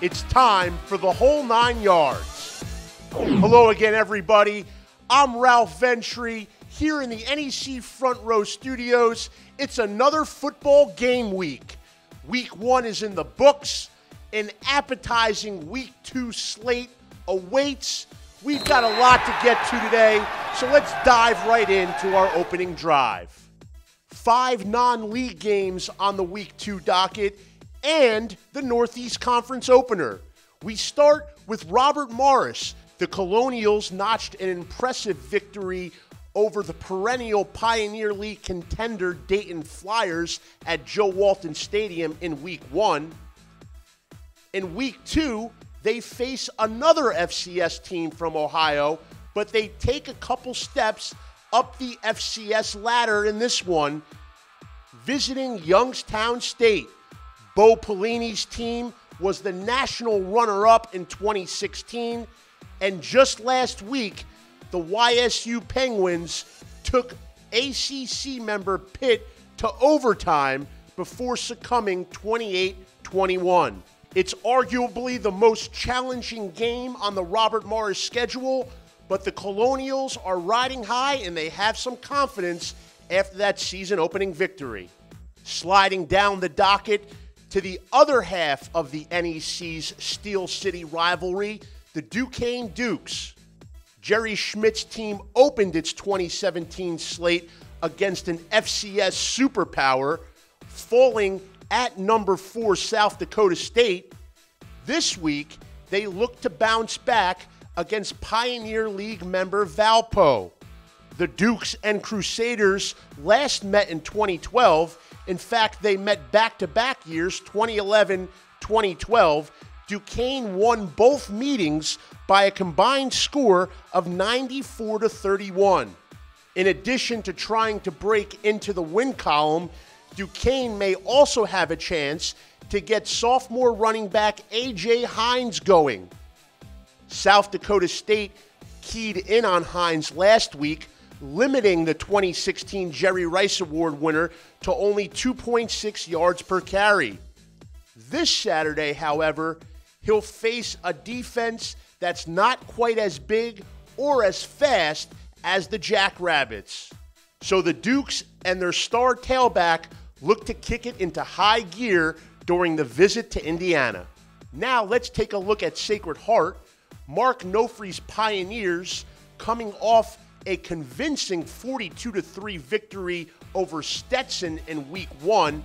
It's time for the whole 9 yards. Hello again, everybody. I'm Ralph Ventre here in the NEC Front Row Studios. It's another football game week. Week 1 is in the books. An appetizing Week 2 slate awaits. We've got a lot to get to today, so let's dive right into our opening drive. 5 non-league games on the Week 2 docket and the Northeast Conference opener. We start with Robert Morris. The Colonials notched an impressive victory over the perennial Pioneer League contender Dayton Flyers at Joe Walton Stadium in Week 1. In Week 2, they face another FCS team from Ohio, but they take a couple steps up the FCS ladder in this one, visiting Youngstown State. Bo Pelini's team was the national runner-up in 2016, and just last week, the YSU Penguins took ACC member Pitt to overtime before succumbing 28-21. It's arguably the most challenging game on the Robert Morris schedule, but the Colonials are riding high and they have some confidence after that season-opening victory. Sliding down the docket to the other half of the NEC's Steel City rivalry, the Duquesne Dukes. Jerry Schmidt's team opened its 2017 slate against an FCS superpower, falling at number 4 South Dakota State. This week, they look to bounce back against Pioneer League member Valpo. The Dukes and Crusaders last met in 2012. In fact, they met back-to-back years, 2011-2012. Duquesne won both meetings by a combined score of 94-31. In addition to trying to break into the win column, Duquesne may also have a chance to get sophomore running back A.J. Hines going. South Dakota State keyed in on Hines last week, limiting the 2016 Jerry Rice Award winner to only 2.6 yards per carry. This Saturday, however, he'll face a defense that's not quite as big or as fast as the Jackrabbits. So the Dukes and their star tailback look to kick it into high gear during the visit to Indiana. Now let's take a look at Sacred Heart. Mark Nofri's Pioneers, coming off a convincing 42-3 victory over Stetson in Week 1.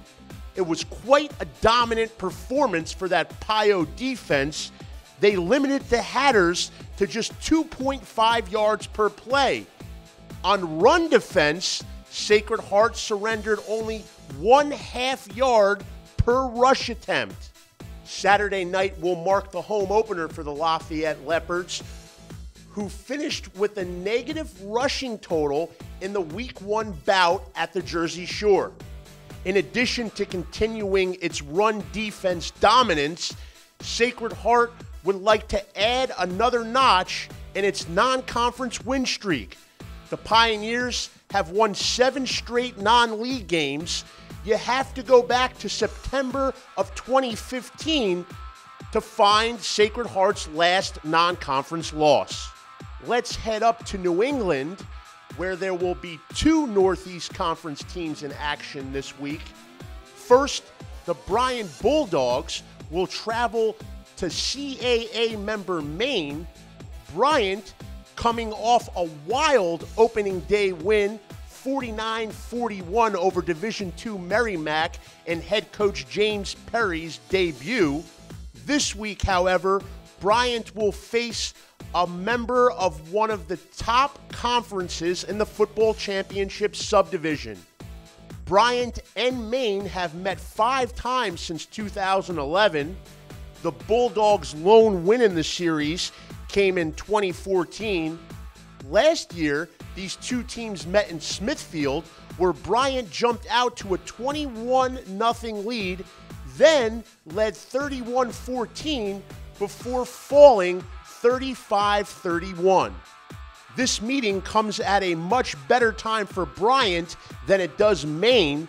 It was quite a dominant performance for that Pio defense. They limited the Hatters to just 2.5 yards per play. On run defense, Sacred Heart surrendered only 1/2 yard per rush attempt. Saturday night will mark the home opener for the Lafayette Leopards, who finished with a negative rushing total in the Week 1 bout at the Jersey Shore. In addition to continuing its run defense dominance, Sacred Heart would like to add another notch in its non-conference win streak. The Pioneers have won 7 straight non-league games. You have to go back to September of 2015 to find Sacred Heart's last non-conference loss. Let's head up to New England, where there will be 2 Northeast Conference teams in action this week. First, the Bryant Bulldogs will travel to CAA member Maine. Bryant, coming off a wild opening day win, 49-41 over Division II Merrimack and head coach James Perry's debut. This week, however, Bryant will face a member of one of the top conferences in the football championship subdivision. Bryant and Maine have met 5 times since 2011. The Bulldogs' lone win in the series came in 2014. Last year, these 2 teams met in Smithfield, where Bryant jumped out to a 21-0 lead, then led 31-14 before falling 35-31. This meeting comes at a much better time for Bryant than it does Maine.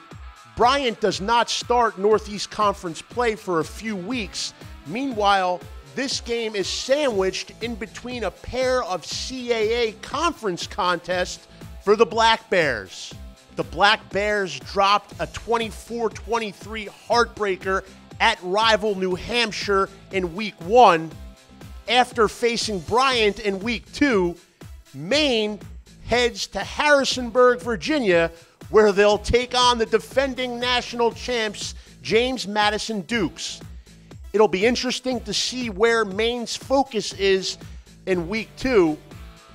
Bryant does not start Northeast Conference play for a few weeks, Meanwhile, this game is sandwiched in between a pair of CAA conference contests for the Black Bears. The Black Bears dropped a 24-23 heartbreaker at rival New Hampshire in Week 1. After facing Bryant in Week 2, Maine heads to Harrisonburg, Virginia, where they'll take on the defending national champs, James Madison Dukes. It'll be interesting to see where Maine's focus is in Week 2,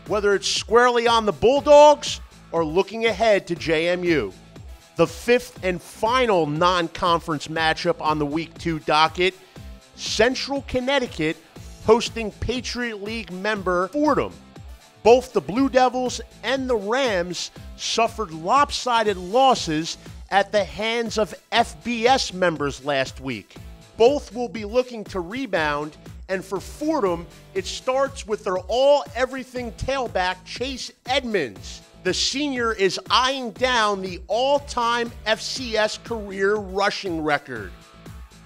whether it's squarely on the Bulldogs or looking ahead to JMU. The fifth and final non-conference matchup on the Week 2 docket, Central Connecticut hosting Patriot League member Fordham. Both the Blue Devils and the Rams suffered lopsided losses at the hands of FBS members last week. Both will be looking to rebound, and for Fordham, it starts with their all-everything tailback, Chase Edmonds. The senior is eyeing down the all-time FCS career rushing record.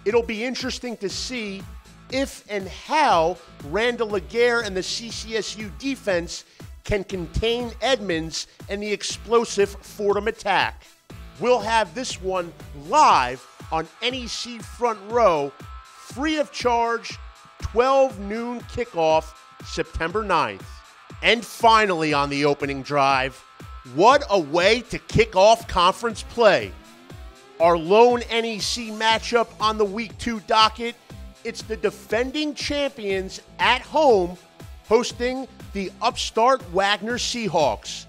It'll be interesting to see if and how Randall Laguerre and the CCSU defense can contain Edmonds and the explosive Fordham attack. We'll have this one live on NEC Front Row, free of charge, 12 noon kickoff, September 9th. And finally on the opening drive, what a way to kick off conference play. Our lone NEC matchup on the Week 2 docket, it's the defending champions at home hosting the upstart Wagner Seahawks.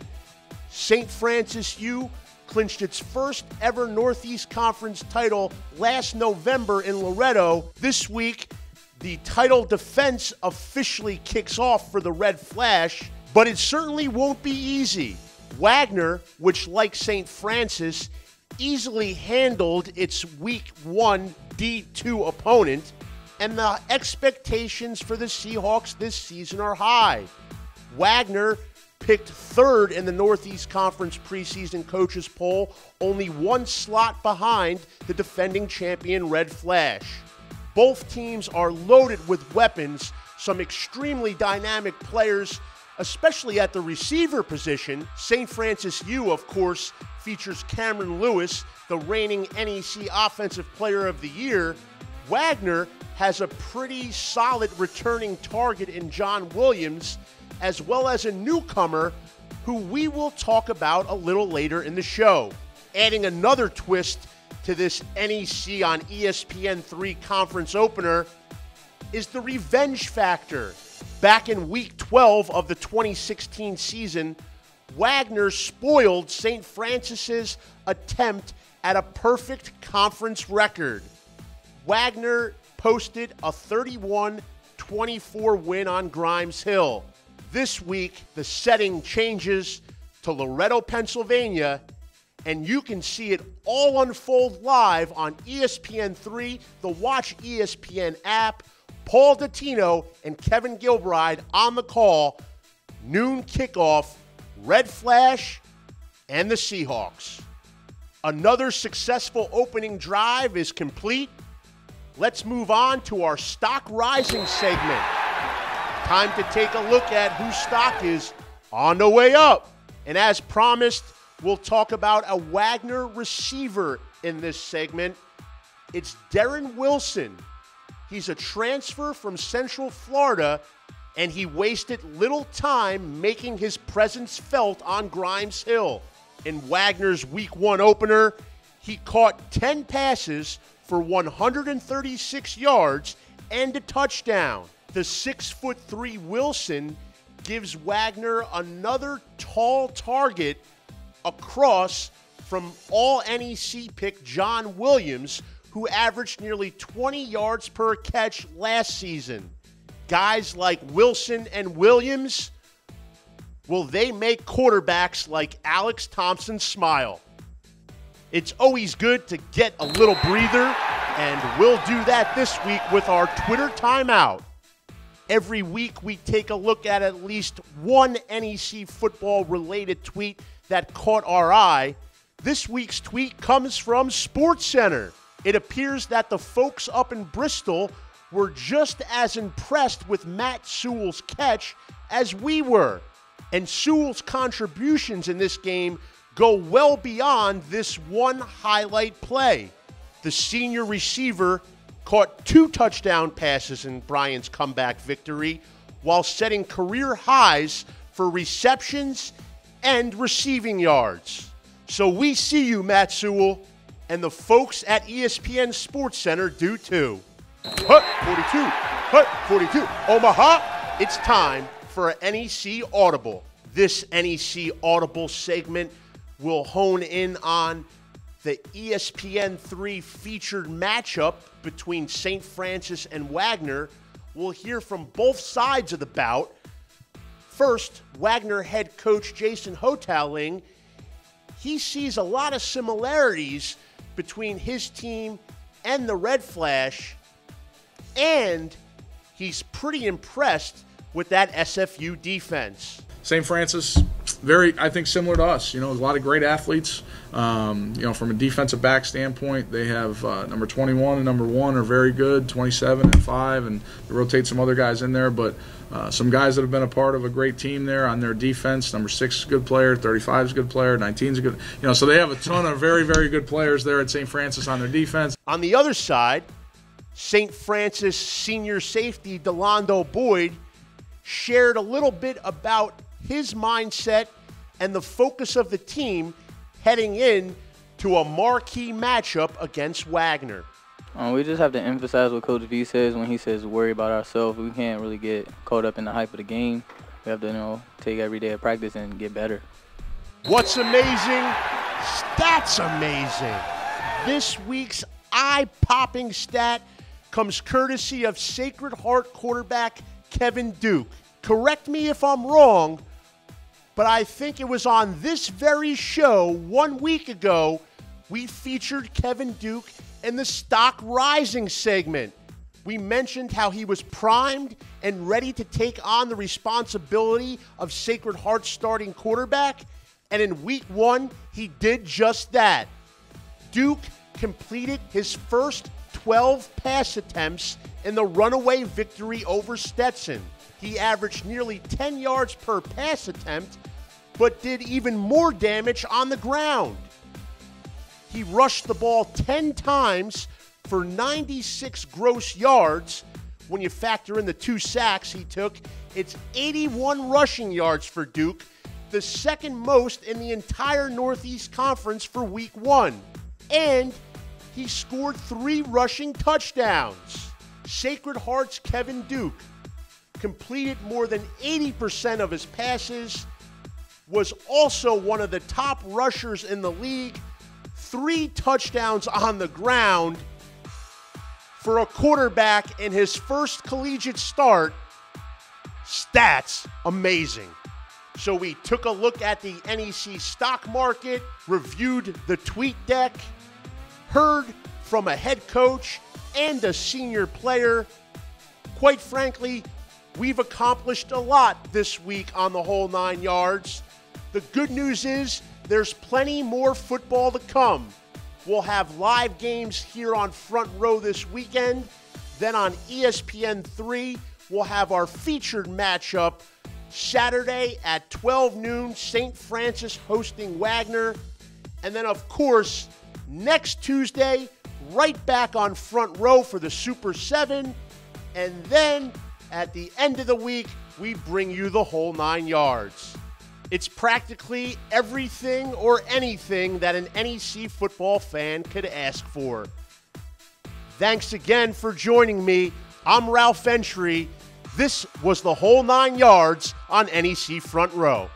St. Francis U clinched its first ever Northeast Conference title last November in Loretto. This week, the title defense officially kicks off for the Red Flash, but it certainly won't be easy. Wagner, which like St. Francis, easily handled its Week 1 D2 opponent, and the expectations for the Seahawks this season are high. Wagner picked third in the Northeast Conference preseason coaches poll, only one slot behind the defending champion Red Flash. Both teams are loaded with weapons, some extremely dynamic players, especially at the receiver position. St. Francis U, of course, features Cameron Lewis, the reigning NEC Offensive Player of the Year. Wagner has a pretty solid returning target in John Williams, as well as a newcomer who we will talk about a little later in the show. Adding another twist to this NEC on ESPN3 conference opener is the revenge factor. Back in Week 12 of the 2016 season, Wagner spoiled St. Francis's attempt at a perfect conference record. Wagner posted a 31-24 win on Grimes Hill. This week, the setting changes to Loretto, Pennsylvania, and you can see it all unfold live on ESPN3, the Watch ESPN app. Paul Dottino and Kevin Gilbride on the call. Noon kickoff, Red Flash and the Seahawks. Another successful opening drive is complete. Let's move on to our stock rising segment. Time to take a look at whose stock is on the way up. And as promised, we'll talk about a Wagner receiver in this segment. It's Darren Wilson. He's a transfer from Central Florida, and he wasted little time making his presence felt on Grimes Hill. In Wagner's Week 1 opener, he caught 10 passes for 136 yards and a touchdown. The 6'3" Wilson gives Wagner another tall target across from all-NEC pick John Williams, who averaged nearly 20 yards per catch last season. Guys like Wilson and Williams, will they make quarterbacks like Alex Thompson smile? It's always good to get a little breather, and we'll do that this week with our Twitter timeout. Every week we take a look at least one NEC football-related tweet that caught our eye. This week's tweet comes from SportsCenter. It appears that the folks up in Bristol were just as impressed with Matt Sewell's catch as we were. And Sewell's contributions in this game go well beyond this one highlight play. The senior receiver caught 2 touchdown passes in Bryant's comeback victory while setting career highs for receptions and receiving yards. So we see you, Matt Sewell, and the folks at ESPN SportsCenter do too. Hut 42, Hut 42, Omaha. It's time for an NEC Audible. This NEC Audible segment will hone in on the ESPN3 featured matchup between St. Francis and Wagner. We'll hear from both sides of the bout. First, Wagner head coach Jason Hotaling, he sees a lot of similarities between his team and the Red Flash, and he's pretty impressed with that SFU defense. St. Francis, very, I think, similar to us. You know, a lot of great athletes. You know, from a defensive back standpoint, they have number 21 and number 1 are very good, 27 and 5, and they rotate some other guys in there. But some guys that have been a part of a great team there on their defense. Number 6 is a good player, 35 is a good player, 19 is a good. You know, so they have a ton of very, very good players there at St. Francis on their defense. On the other side, St. Francis senior safety Delando Boyd shared a little bit about his mindset and the focus of the team heading in to a marquee matchup against Wagner. We just have to emphasize what Coach V says when he says worry about ourselves. We can't really get caught up in the hype of the game. We have to, you know, take every day of practice and get better. What's amazing? Stats amazing. This week's eye-popping stat comes courtesy of Sacred Heart quarterback Kevin Duke. Correct me if I'm wrong, but I think it was on this very show 1 week ago we featured Kevin Duke in the Stock Rising segment. We mentioned how he was primed and ready to take on the responsibility of Sacred Heart's starting quarterback, and in week 1 he did just that. Duke completed his first 12 pass attempts in the runaway victory over Stetson. He averaged nearly 10 yards per pass attempt, but did even more damage on the ground. He rushed the ball 10 times for 96 gross yards. When you factor in the 2 sacks he took, it's 81 rushing yards for Duke, the second most in the entire Northeast Conference for week 1. And he scored 3 rushing touchdowns. Sacred Heart's Kevin Duke completed more than 80% of his passes, was also one of the top rushers in the league, 3 touchdowns on the ground. For a quarterback in his first collegiate start, stats amazing. So we took a look at the NEC stock market, reviewed the tweet deck, heard from a head coach and a senior player. Quite frankly, we've accomplished a lot this week on the whole 9 yards. The good news is there's plenty more football to come. We'll have live games here on Front Row this weekend. Then on ESPN3, we'll have our featured matchup Saturday at 12 noon, St. Francis hosting Wagner. And then, of course, next Tuesday, right back on Front Row for the Super 7. And then at the end of the week, we bring you the whole 9 yards. It's practically everything or anything that an NEC football fan could ask for. Thanks again for joining me. I'm Ralph Ventre. This was the whole 9 yards on NEC Front Row.